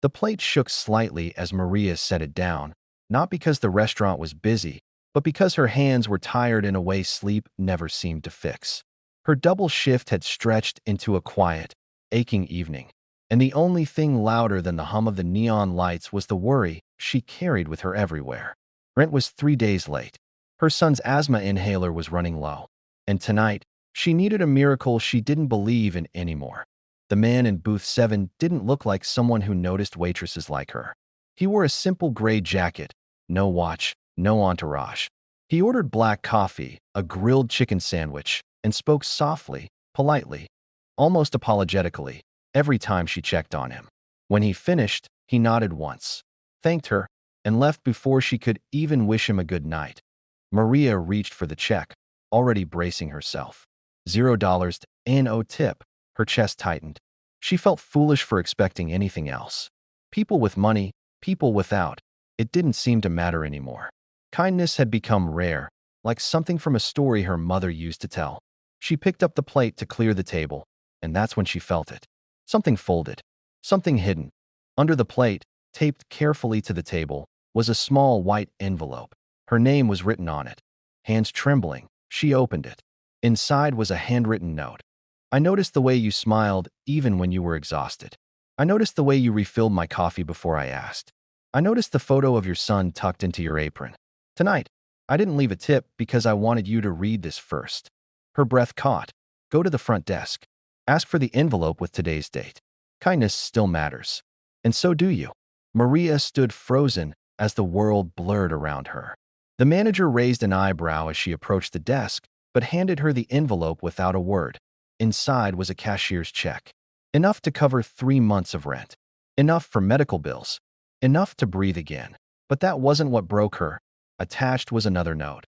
The plate shook slightly as Maria set it down, not because the restaurant was busy, but because her hands were tired in a way sleep never seemed to fix. Her double shift had stretched into a quiet, aching evening, and the only thing louder than the hum of the neon lights was the worry she carried with her everywhere. Rent was 3 days late. Her son's asthma inhaler was running low, and tonight, she needed a miracle she didn't believe in anymore. The man in booth 7 didn't look like someone who noticed waitresses like her. He wore a simple gray jacket, no watch, no entourage. He ordered black coffee, a grilled chicken sandwich, and spoke softly, politely, almost apologetically, every time she checked on him. When he finished, he nodded once, thanked her, and left before she could even wish him a good night. Maria reached for the check, already bracing herself. $0 and no tip. Her chest tightened. She felt foolish for expecting anything else. People with money, people without. It didn't seem to matter anymore. Kindness had become rare, like something from a story her mother used to tell. She picked up the plate to clear the table, and that's when she felt it. Something folded. Something hidden. Under the plate, taped carefully to the table, was a small white envelope. Her name was written on it. Hands trembling, she opened it. Inside was a handwritten note. I noticed the way you smiled even when you were exhausted. I noticed the way you refilled my coffee before I asked. I noticed the photo of your son tucked into your apron. Tonight, I didn't leave a tip because I wanted you to read this first. Her breath caught. Go to the front desk. Ask for the envelope with today's date. Kindness still matters. And so do you. Maria stood frozen as the world blurred around her. The manager raised an eyebrow as she approached the desk, but handed her the envelope without a word. Inside was a cashier's check. Enough to cover 3 months of rent. Enough for medical bills. Enough to breathe again. But that wasn't what broke her. Attached was another note.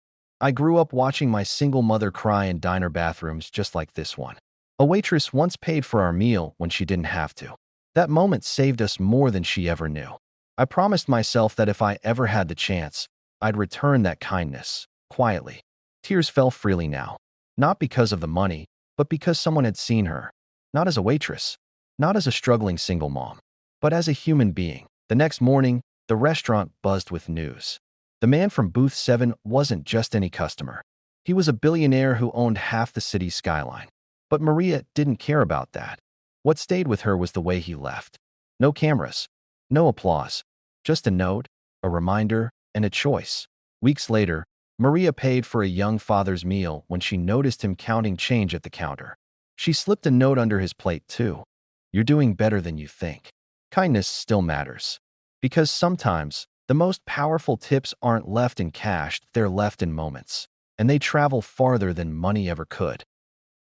I grew up watching my single mother cry in diner bathrooms just like this one. A waitress once paid for our meal when she didn't have to. That moment saved us more than she ever knew. I promised myself that if I ever had the chance, I'd return that kindness, quietly. Tears fell freely now. Not because of the money, but because someone had seen her. Not as a waitress. Not as a struggling single mom. But as a human being. The next morning, the restaurant buzzed with news. The man from booth 7 wasn't just any customer. He was a billionaire who owned half the city's skyline. But Maria didn't care about that. What stayed with her was the way he left. No cameras. No applause. Just a note, a reminder, and a choice. Weeks later, Maria paid for a young father's meal when she noticed him counting change at the counter. She slipped a note under his plate, too. You're doing better than you think. Kindness still matters. Because sometimes, the most powerful tips aren't left in cash, they're left in moments. And they travel farther than money ever could.